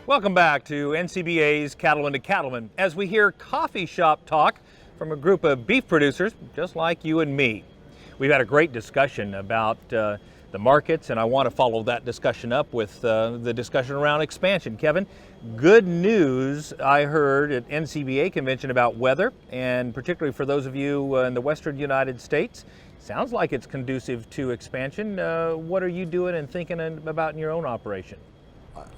Welcome back to NCBA's Cattlemen to Cattlemen as we hear coffee shop talk from a group of beef producers just like you and me. We've had a great discussion about the markets, and I want to follow that discussion up with the discussion around expansion. Kevin, good news I heard at NCBA convention about weather, and particularly for those of you in the western United States. Sounds like it's conducive to expansion. What are you doing and thinking about in your own operation?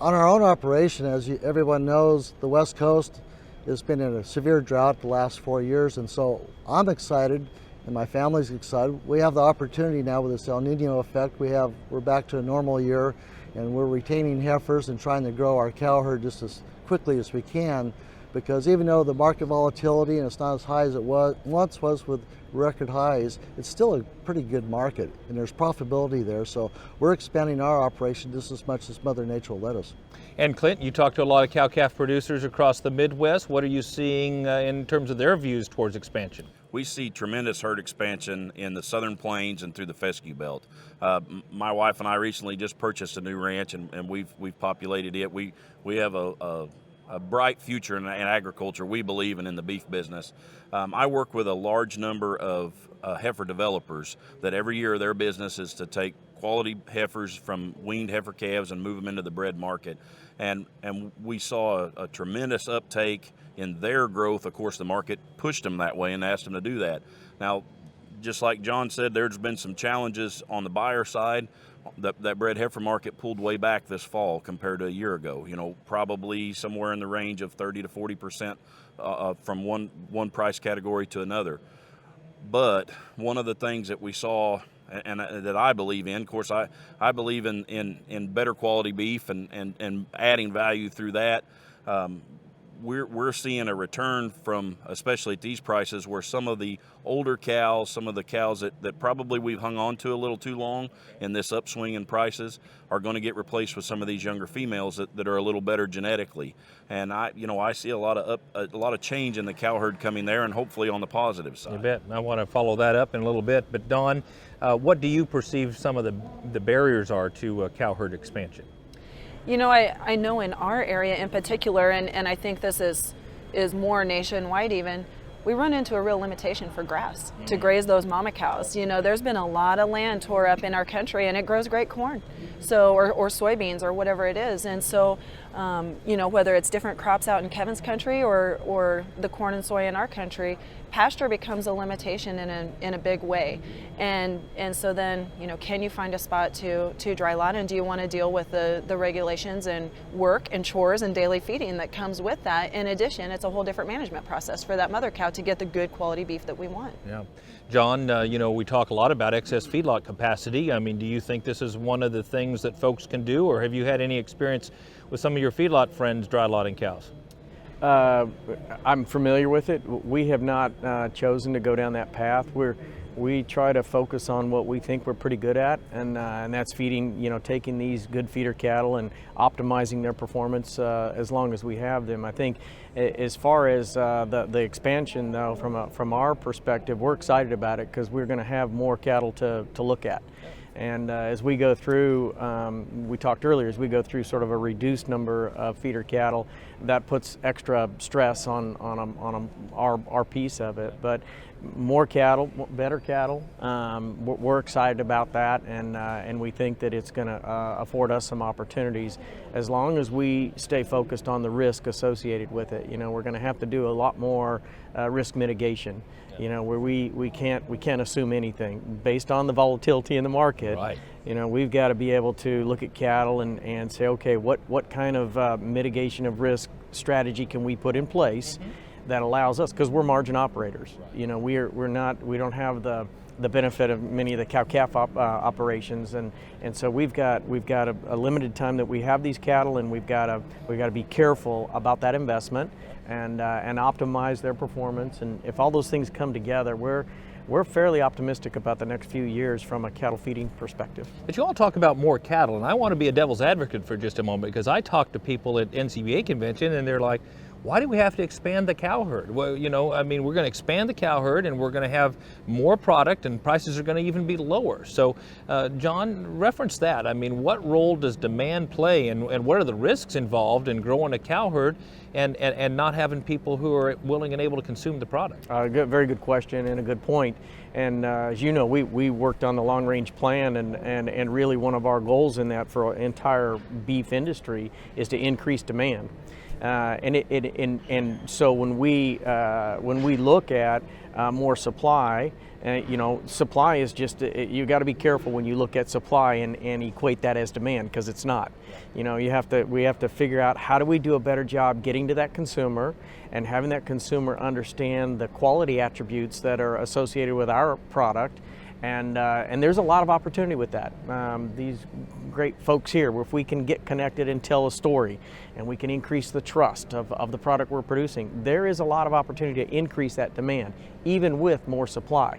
On our own operation, as everyone knows, the West Coast has been in a severe drought the last 4 years, and so I'm excited and my family's excited. We have the opportunity now with this El Nino effect. We're back to a normal year, and we're retaining heifers and trying to grow our cow herd just as quickly as we can, because even though the market volatility and it's not as high as it once was with record highs, it's still a pretty good market and there's profitability there. So we're expanding our operation just as much as Mother Nature will let us. And Clint, you talk to a lot of cow-calf producers across the Midwest. What are you seeing in terms of their views towards expansion? We see tremendous herd expansion in the southern plains and through the fescue belt. My wife and I recently just purchased a new ranch, and we've populated it. We have a bright future in agriculture, we believe, and in the beef business. I work with a large number of heifer developers that every year their business is to take quality heifers from weaned heifer calves and move them into the bred market. And we saw a tremendous uptake in their growth. Of course, the market pushed them that way and asked them to do that. Now, just like John said, there's been some challenges on the buyer side. That bred heifer market pulled way back this fall compared to a year ago. You know, probably somewhere in the range of 30 to 40% from one price category to another. But one of the things that we saw, and that I believe in, of course, I believe in better quality beef and adding value through that. We're seeing a return from, especially at these prices, where some of the older cows, some of the cows that probably we've hung on to a little too long in this upswing in prices, are going to get replaced with some of these younger females that are a little better genetically. And I see a lot of change in the cow herd coming there, and hopefully on the positive side. You bet. I want to follow that up in a little bit. But Dawn, what do you perceive some of the barriers are to cow herd expansion? You know, I know in our area in particular, and I think this is more nationwide even, we run into a real limitation for grass to graze those mama cows. You know, there's been a lot of land tore up in our country, and it grows great corn, so or soybeans or whatever it is. And so, you know, whether it's different crops out in Kevin's country or the corn and soy in our country, pasture becomes a limitation in a big way. And so then, you know, can you find a spot to dry lot, and do you want to deal with the regulations and work and chores and daily feeding that comes with that? In addition, it's a whole different management process for that mother cow to get the good quality beef that we want. Yeah. John, you know, we talk a lot about excess feedlot capacity. I mean, do you think this is one of the things that folks can do, or have you had any experience with some of your feedlot friends dry lotting cows? I'm familiar with it. We have not chosen to go down that path. We try to focus on what we think we're pretty good at, and that's feeding, you know, taking these good feeder cattle and optimizing their performance as long as we have them. I think as far as the expansion, though, from our perspective, we're excited about it because we're going to have more cattle to look at. And as we go through, we talked earlier, as we go through sort of a reduced number of feeder cattle, that puts extra stress on our piece of it. But more cattle, better cattle, we're excited about that, and we think that it's going to afford us some opportunities as long as we stay focused on the risk associated with it. You know, we're going to have to do a lot more risk mitigation. You know, where we can't assume anything based on the volatility in the market. Right. You know, we've got to be able to look at cattle and say, okay, what kind of mitigation of risk strategy can we put in place that allows us, because we're margin operators. Right. You know, we don't have the benefit of many of the cow-calf operations, and so we've got a limited time that we have these cattle, and we've got to be careful about that investment and optimize their performance. And if all those things come together, we're fairly optimistic about the next few years from a cattle feeding perspective. But you all talk about more cattle, and I want to be a devil's advocate for just a moment, because I talk to people at NCBA convention and they're like, why do we have to expand the cow herd? Well, you know, I mean, we're going to expand the cow herd and we're going to have more product and prices are going to even be lower. So, John, reference that. I mean, what role does demand play and what are the risks involved in growing a cow herd and not having people who are willing and able to consume the product? Very good question and a good point. And as you know, we worked on the long range plan and really one of our goals in that for our entire beef industry is to increase demand. And so when we look at more supply, you know, supply is just, you got to be careful when you look at supply and equate that as demand, because it's not. You know, we have to figure out how do we do a better job getting to that consumer and having that consumer understand the quality attributes that are associated with our product. And there's a lot of opportunity with that. These great folks here, if we can get connected and tell a story and we can increase the trust of the product we're producing, there is a lot of opportunity to increase that demand, even with more supply.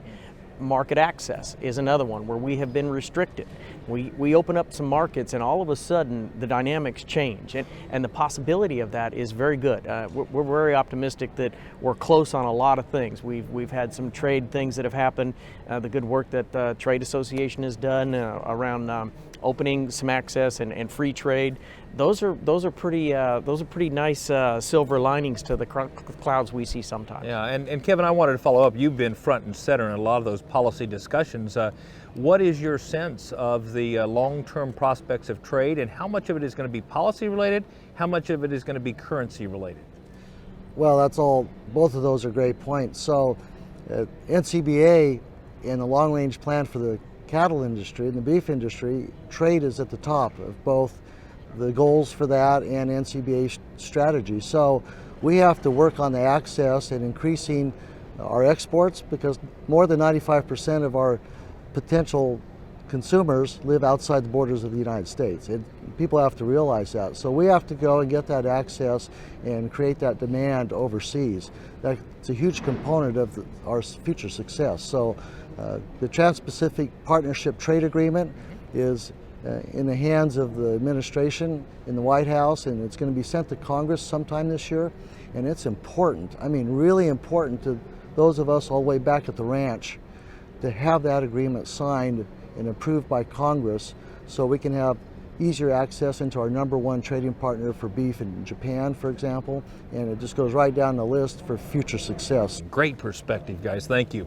Market access is another one where we have been restricted. We open up some markets and all of a sudden the dynamics change, and the possibility of that is very good. We're very optimistic that we're close on a lot of things. We've had some trade things that have happened, the good work that the Trade Association has done around opening some access and free trade. Those are pretty nice silver linings to the clouds we see sometimes. Yeah, and Kevin, I wanted to follow up. You've been front and center in a lot of those policy discussions. What is your sense of the long-term prospects of trade, and how much of it is going to be policy related? How much of it is going to be currency related? Well, both of those are great points. So NCBA and the long range plan for the cattle industry and the beef industry, trade is at the top of both the goals for that and NCBA strategy. So we have to work on the access and increasing our exports, because more than 95% of our potential consumers live outside the borders of the United States. And people have to realize that. So we have to go and get that access and create that demand overseas. That's a huge component of our future success. So the Trans-Pacific Partnership Trade Agreement is in the hands of the administration in the White House, and it's going to be sent to Congress sometime this year. And it's important, I mean really important to those of us all the way back at the ranch to have that agreement signed and approved by Congress so we can have easier access into our #1 trading partner for beef in Japan, for example, and it just goes right down the list for future success. Great perspective, guys. Thank you.